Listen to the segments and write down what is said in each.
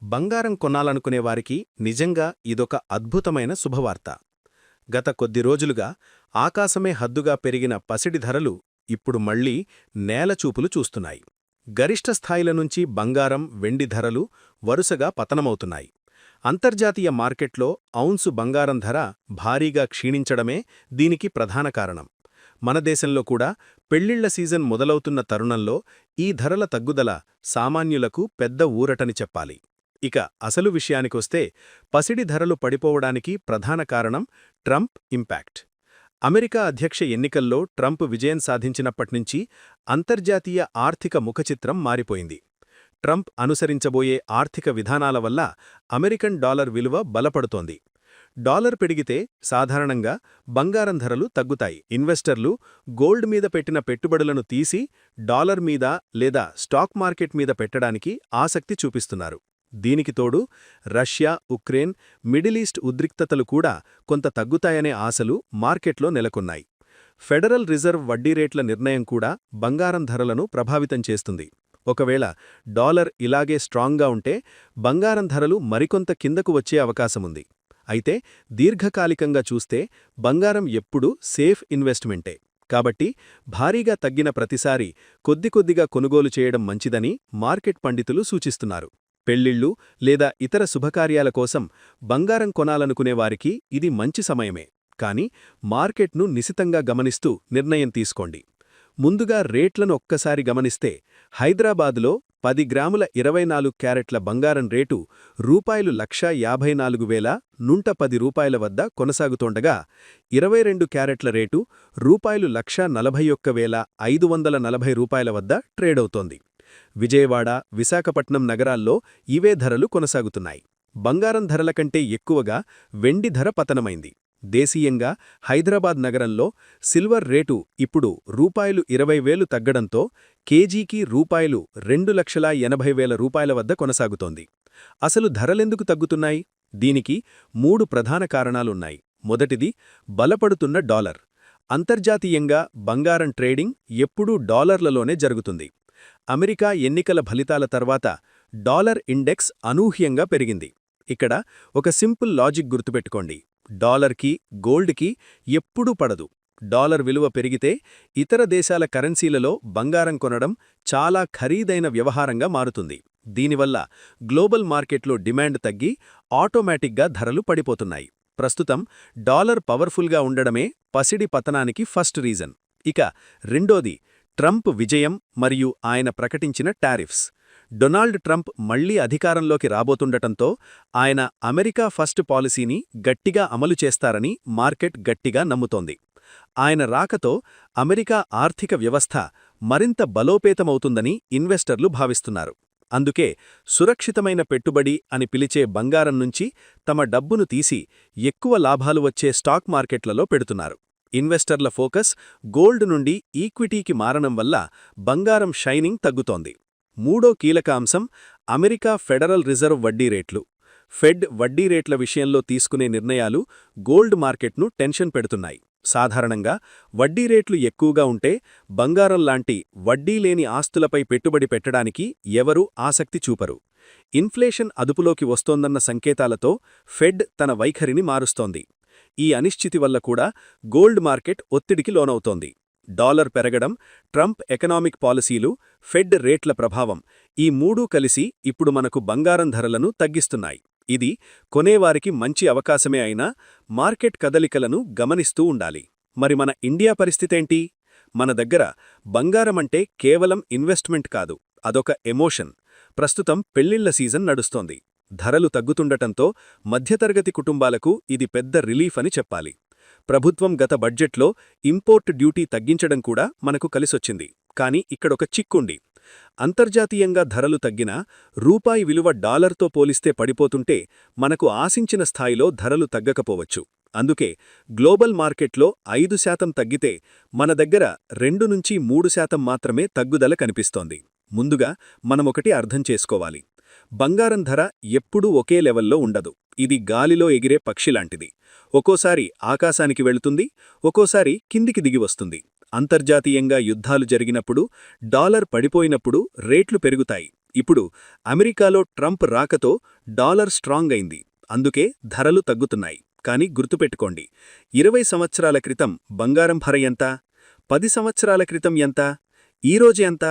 బంగారం కొనాలనుకునేవారికి నిజంగా ఇదొక అద్భుతమైన శుభవార్త. గత కొద్ది రోజులుగా ఆకాశమే హద్దుగా పెరిగిన పసిడి ధరలు ఇప్పుడు మళ్లీ నేలచూపులు చూస్తున్నాయి. గరిష్ట స్థాయిల నుంచి బంగారం, వెండి ధరలు వరుసగా పతనమవుతున్నాయి. అంతర్జాతీయ మార్కెట్లో ఔన్సు బంగారం ధర భారీగా క్షీణించడమే దీనికి ప్రధాన కారణం. మన దేశంలో కూడా పెళ్లిళ్ల సీజన్ మొదలవుతున్న తరుణంలో ఈ ధరల తగ్గుదల సామాన్యులకు పెద్ద ఊరటని చెప్పాలి. ఇక అసలు విషయానికొస్తే పసిడి ధరలు పడిపోవడానికి ప్రధాన కారణం ట్రంప్ ఇంపాక్ట్. అమెరికా అధ్యక్ష ఎన్నికల్లో ట్రంప్ విజయం సాధించినప్పట్నుంచి అంతర్జాతీయ ఆర్థిక ముఖచిత్రం మారిపోయింది. ట్రంప్ అనుసరించబోయే ఆర్థిక విధానాల వల్ల అమెరికన్ డాలర్ విలువ బలపడుతోంది. డాలర్ పెరిగితే సాధారణంగా బంగారం ధరలు తగ్గుతాయి. ఇన్వెస్టర్లు గోల్డ్ మీద పెట్టిన పెట్టుబడులను తీసి డాలర్ మీద లేదా స్టాక్ మార్కెట్ మీద పెట్టడానికి ఆసక్తి చూపిస్తున్నారు. దీనికి తోడు రష్యా, ఉక్రెయిన్, మిడిల్ ఈస్ట్ ఉద్రిక్తతలు కూడా కొంత తగ్గుతాయనే ఆశలు మార్కెట్లో నెలకొన్నాయి. ఫెడరల్ రిజర్వ్ వడ్డీరేట్ల నిర్ణయం కూడా బంగారం ధరలను ప్రభావితం చేస్తుంది. ఒకవేళ డాలర్ ఇలాగే స్ట్రాంగ్గా ఉంటే బంగారం ధరలు మరికొంత కిందకు వచ్చే అవకాశముంది. అయితే దీర్ఘకాలికంగా చూస్తే బంగారం ఎప్పుడూ సేఫ్ ఇన్వెస్ట్మెంటే. కాబట్టి భారీగా తగ్గిన ప్రతిసారి కొద్దికొద్దిగా కొనుగోలు చేయడం మంచిదని మార్కెట్ పండితులు సూచిస్తున్నారు. పెళ్లిళ్ళు లేదా ఇతర శుభకార్యాల కోసం బంగారం కొనాలనుకునేవారికి ఇది మంచి సమయమే. కానీ మార్కెట్ను నిశితంగా గమనిస్తూ నిర్ణయం తీసుకోండి. ముందుగా రేట్లను ఒక్కసారి గమనిస్తే హైదరాబాదులో 10 గ్రాముల 24 క్యారెట్ల బంగారం రేటు రూ.54,110 వద్ద కొనసాగుతోండగా 22 క్యారెట్ల రేటు రూ.141,540 వద్ద ట్రేడవుతోంది. విజయవాడ, విశాఖపట్నం నగరాల్లో ఇవే ధరలు కొనసాగుతున్నాయి. బంగారం ధరల కంటే ఎక్కువగా వెండి ధర పతనమైంది. దేశీయంగా హైదరాబాద్ నగరంలో సిల్వర్ రేటు ఇప్పుడు రూ.20,000 తగ్గడంతో కేజీకి రూ.2,80,000 వద్ద కొనసాగుతోంది. అసలు ధరలెందుకు తగ్గుతున్నాయి? దీనికి 3 ప్రధాన కారణాలున్నాయి. మొదటిది బలపడుతున్న డాలర్. అంతర్జాతీయంగా బంగారం ట్రేడింగ్ ఎప్పుడూ డాలర్లలోనే జరుగుతుంది. అమెరికా ఎన్నికల ఫలితాల తర్వాత డాలర్ ఇండెక్స్ అనూహ్యంగా పెరిగింది. ఇక్కడ ఒక సింపుల్ లాజిక్ గుర్తుపెట్టుకోండి. డాలర్కి, గోల్డ్కి ఎప్పుడూ పడదు. డాలర్ విలువ పెరిగితే ఇతర దేశాల కరెన్సీలలో బంగారం కొనడం చాలా ఖరీదైన వ్యవహారంగా మారుతుంది. దీనివల్ల గ్లోబల్ మార్కెట్లో డిమాండ్ తగ్గి ఆటోమేటిక్గా ధరలు పడిపోతున్నాయి. ప్రస్తుతం డాలర్ పవర్ఫుల్గా ఉండడమే పసిడి పతనానికి ఫస్ట్ రీజన్. ఇక రెండోది ట్రంప్ విజయం మరియు ఆయన ప్రకటించిన టారిఫ్స్. డొనాల్డ్ ట్రంప్ మళ్లీ అధికారంలోకి రాబోతుండటంతో ఆయన అమెరికా ఫస్ట్ పాలసీని గట్టిగా అమలు చేస్తారని మార్కెట్ గట్టిగా నమ్ముతోంది. ఆయన రాకతో అమెరికా ఆర్థిక వ్యవస్థ మరింత బలోపేతమవుతుందని ఇన్వెస్టర్లు భావిస్తున్నారు. అందుకే సురక్షితమైన పెట్టుబడి అని పిలిచే బంగారం నుంచి తమ డబ్బును తీసి ఎక్కువ లాభాలు వచ్చే స్టాక్ మార్కెట్లలో పెడుతున్నారు. ఇన్వెస్టర్ల ఫోకస్ గోల్డ్ నుండి ఈక్విటీకి మారడం వల్ల బంగారం షైనింగ్ తగ్గుతోంది. మూడో కీలక అంశం అమెరికా ఫెడరల్ రిజర్వ్ వడ్డీరేట్లు. ఫెడ్ వడ్డీరేట్ల విషయంలో తీసుకునే నిర్ణయాలు గోల్డ్ మార్కెట్ను టెన్షన్ పెడుతున్నాయి. సాధారణంగా వడ్డీరేట్లు ఎక్కువగా ఉంటే బంగారం లాంటి వడ్డీలేని ఆస్తులపై పెట్టుబడి పెట్టడానికి ఎవరూ ఆసక్తి చూపరు. ఇన్ఫ్లేషన్ అదుపులోకి వస్తోందన్న సంకేతాలతో ఫెడ్ తన వైఖరిని మారుస్తోంది. ఈ అనిశ్చితి వల్ల కూడా గోల్డ్ మార్కెట్ ఒత్తిడికి లోనవుతోంది. డాలర్ పెరగడం, ట్రంప్ ఎకనామిక్ పాలసీలు, ఫెడ్ రేట్ల ప్రభావం ఈ మూడూ కలిసి ఇప్పుడు మనకు బంగారం ధరలను తగ్గిస్తున్నాయి. ఇది కొనేవారికి మంచి అవకాశమే అయినా మార్కెట్ కదలికలను గమనిస్తూ ఉండాలి. మరి మన ఇండియా పరిస్థితేంటి? మన దగ్గర బంగారమంటే కేవలం ఇన్వెస్ట్మెంట్ కాదు, అదొక ఎమోషన్. ప్రస్తుతం పెళ్లిళ్ల సీజన్ నడుస్తోంది. ధరలు తగ్గుతుండటంతో మధ్యతరగతి కుటుంబాలకు ఇది పెద్ద రిలీఫ్ అని చెప్పాలి. ప్రభుత్వం గత బడ్జెట్లో ఇంపోర్ట్ డ్యూటీ తగ్గించడం కూడా మనకు కలిసొచ్చింది. కానీ ఇక్కడొక చిక్కుంది. అంతర్జాతీయంగా ధరలు తగ్గినా రూపాయి విలువ డాలర్తో పోలిస్తే పడిపోతుంటే మనకు ఆశించిన స్థాయిలో ధరలు తగ్గకపోవచ్చు. అందుకే గ్లోబల్ మార్కెట్లో 5% తగ్గితే మన దగ్గర 2-3% మాత్రమే తగ్గుదల కనిపిస్తోంది. ముందుగా మనమొకటి అర్థం చేసుకోవాలి. బంగారం ధర ఎప్పుడూ ఒకే లెవెల్లో ఉండదు. ఇది గాలిలో ఎగిరే పక్షిలాంటిది. ఒక్కోసారి ఆకాశానికి వెళుతుంది, ఒక్కోసారి కిందికి దిగి వస్తుంది. అంతర్జాతీయంగా యుద్ధాలు జరిగినప్పుడు, డాలర్ పడిపోయినప్పుడు రేట్లు పెరుగుతాయి. ఇప్పుడు అమెరికాలో ట్రంప్ రాకతో డాలర్ స్ట్రాంగ్ అయింది, అందుకే ధరలు తగ్గుతున్నాయి. కానీ గుర్తుపెట్టుకోండి, 20 సంవత్సరాల క్రితం బంగారం ధర ఎంత, 10 సంవత్సరాల క్రితం ఎంత, ఈరోజు ఎంత?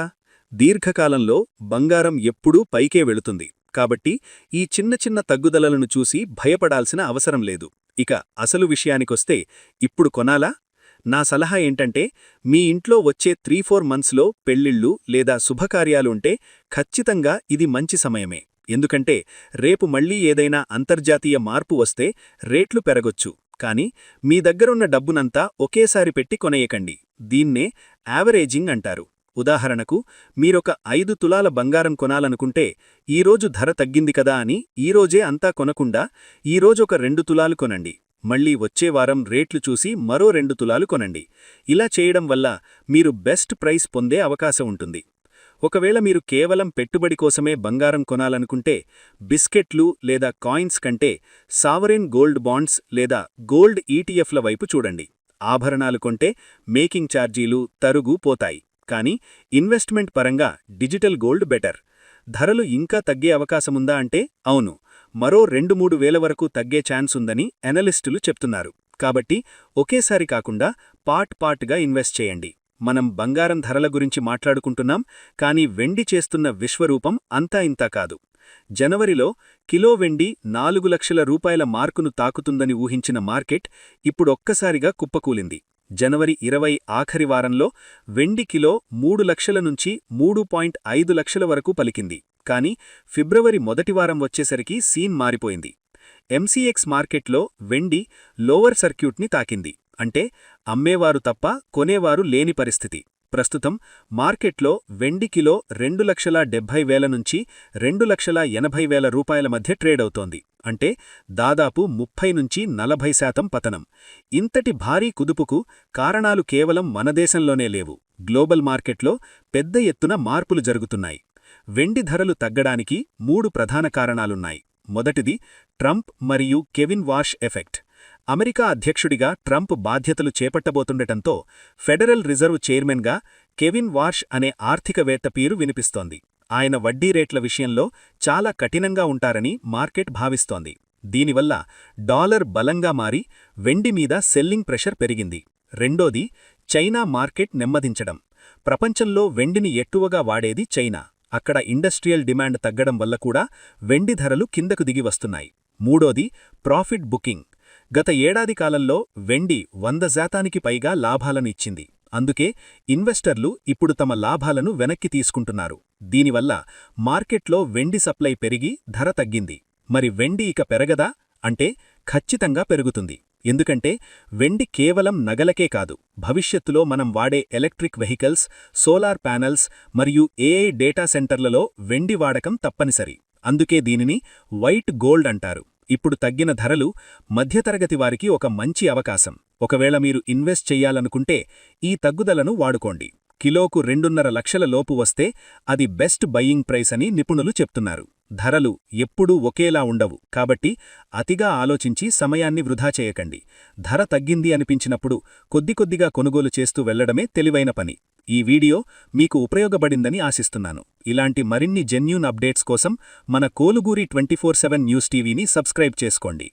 దీర్ఘకాలంలో బంగారం ఎప్పుడూ పైకే వెళుతుంది. కాబట్టి ఈ చిన్న చిన్న తగ్గుదలలను చూసి భయపడాల్సిన అవసరం లేదు. ఇక అసలు విషయానికొస్తే, ఇప్పుడు కొనాలా? నా సలహా ఏంటంటే, మీ ఇంట్లో వచ్చే 3-4 మంత్స్లో పెళ్లిళ్ళు లేదా శుభకార్యాలుంటే ఖచ్చితంగా ఇది మంచి సమయమే. ఎందుకంటే రేపు మళ్లీ ఏదైనా అంతర్జాతీయ మార్పు వస్తే రేట్లు పెరగొచ్చు. కానీ మీ దగ్గరున్న డబ్బునంతా ఒకేసారి పెట్టి కొనేయకండి. దీన్నే యావరేజింగ్ అంటారు. ఉదాహరణకు, మీరొక 5 తులాల బంగారం కొనాలనుకుంటే, ఈరోజు ధర తగ్గింది కదా అని ఈరోజే అంతా కొనకుండా ఈరోజొక 2 తులాలు కొనండి. మళ్లీ వచ్చే వారం రేట్లు చూసి మరో 2 తులాలు కొనండి. ఇలా చేయడం వల్ల మీరు బెస్ట్ ప్రైస్ పొందే అవకాశం ఉంటుంది. ఒకవేళ మీరు కేవలం పెట్టుబడి కోసమే బంగారం కొనాలనుకుంటే, బిస్కెట్లు లేదా కాయిన్స్ కంటే సావరెన్ గోల్డ్ బాండ్స్ లేదా గోల్డ్ ఈటీఎఫ్ల వైపు చూడండి. ఆభరణాలు కొంటే మేకింగ్ ఛార్జీలు, తరుగు పోతాయి. కానీ ఇన్వెస్ట్మెంట్ పరంగా డిజిటల్ గోల్డ్ బెటర్. ధరలు ఇంకా తగ్గే అవకాశముందా అంటే అవును, మరో 2-3 వేల వరకు తగ్గే ఛాన్స్ ఉందని ఎనలిస్టులు చెప్తున్నారు. కాబట్టి ఒకేసారి కాకుండా పార్ట్గా ఇన్వెస్ట్ చేయండి. మనం బంగారం ధరల గురించి మాట్లాడుకుంటున్నాం, కానీ వెండి చేస్తున్న విశ్వరూపం అంతా ఇంతా కాదు. జనవరిలో కిలో వెండి 4 లక్షల రూపాయల మార్కును తాకుతుందని ఊహించిన మార్కెట్ ఇప్పుడొక్కసారిగా కుప్పకూలింది. జనవరి 20 ఆఖరి వారంలో వెండి కిలో 3 లక్షల నుంచి 3.5 లక్షల వరకు పలికింది. కానీ ఫిబ్రవరి మొదటి వారం వచ్చేసరికి సీన్ మారిపోయింది. ఎంసీఎక్స్ మార్కెట్లో వెండి లోవర్ సర్క్యూట్ని తాకింది. అంటే అమ్మేవారు తప్ప కొనేవారు లేని పరిస్థితి. ప్రస్తుతం మార్కెట్లో వెండి కిలో 2,70,000 నుంచి 2,80,000 రూపాయల మధ్య ట్రేడవుతోంది. అంటే దాదాపు 30-40% పతనం. ఇంతటి భారీ కుదుపుకు కారణాలు కేవలం మన దేశంలోనే లేవు. గ్లోబల్ మార్కెట్లో పెద్ద ఎత్తున మార్పులు జరుగుతున్నాయి. వెండి ధరలు తగ్గడానికి 3 ప్రధాన కారణాలున్నాయి. మొదటిది ట్రంప్ మరియు కెవిన్ వార్ష్ ఎఫెక్ట్. అమెరికా అధ్యక్షుడిగా ట్రంప్ బాధ్యతలు చేపట్టబోతుండటంతో ఫెడరల్ రిజర్వ్ చైర్మన్గా కెవిన్ వార్ష్ అనే ఆర్థికవేత్త పేరు వినిపిస్తోంది. ఆయన వడ్డీ రేట్ల విషయంలో చాలా కఠినంగా ఉంటారని మార్కెట్ భావిస్తోంది. దీనివల్ల డాలర్ బలంగా మారి వెండి మీద సెల్లింగ్ ప్రెషర్ పెరిగింది. రెండోది చైనా మార్కెట్ నెమ్మదించడం. ప్రపంచంలో వెండిని ఎక్కువగా వాడేది చైనా. అక్కడ ఇండస్ట్రియల్ డిమాండ్ తగ్గడం వల్ల కూడా వెండి ధరలు కిందకు దిగి వస్తున్నాయి. మూడోది ప్రాఫిట్ బుకింగ్. గత ఏడాది కాలంలో వెండి 100% పైగా లాభాలను ఇచ్చింది. అందుకే ఇన్వెస్టర్లు ఇప్పుడు తమ లాభాలను వెనక్కి తీసుకుంటున్నారు. దీనివల్ల మార్కెట్లో వెండి సప్లై పెరిగి ధర తగ్గింది. మరి వెండి ఇక పెరగదా అంటే ఖచ్చితంగా పెరుగుతుంది. ఎందుకంటే వెండి కేవలం నగలకే కాదు, భవిష్యత్తులో మనం వాడే ఎలక్ట్రిక్ వెహికల్స్, సోలార్ ప్యానెల్స్ మరియు ఏఐ డేటా సెంటర్లలో వెండి వాడకం తప్పనిసరి. అందుకే దీనిని వైట్ గోల్డ్ అంటారు. ఇప్పుడు తగ్గిన ధరలు మధ్యతరగతి వారికి ఒక మంచి అవకాశం. ఒకవేళ మీరు ఇన్వెస్ట్ చెయ్యాలనుకుంటే ఈ తగ్గుదలను వాడుకోండి. కిలోకు 2.5 లక్షల లోపు వస్తే అది బెస్ట్ బయింగ్ ప్రైస్ అని నిపుణులు చెప్తున్నారు. ధరలు ఎప్పుడూ ఒకేలా ఉండవు, కాబట్టి అతిగా ఆలోచించి సమయాన్ని వృధా చేయకండి. ధర తగ్గింది అనిపించినప్పుడు కొద్దిగా కొనుగోలు చేస్తూ వెళ్లడమే తెలివైన పని. ఈ వీడియో మీకు ఉపయోగపడిందని ఆశిస్తున్నాను. ఇలాంటి మరిన్ని జెన్యూన్ అప్డేట్స్ కోసం మన కోలుగూరి 24/7 న్యూస్ టీవీని సబ్స్క్రైబ్ చేసుకోండి.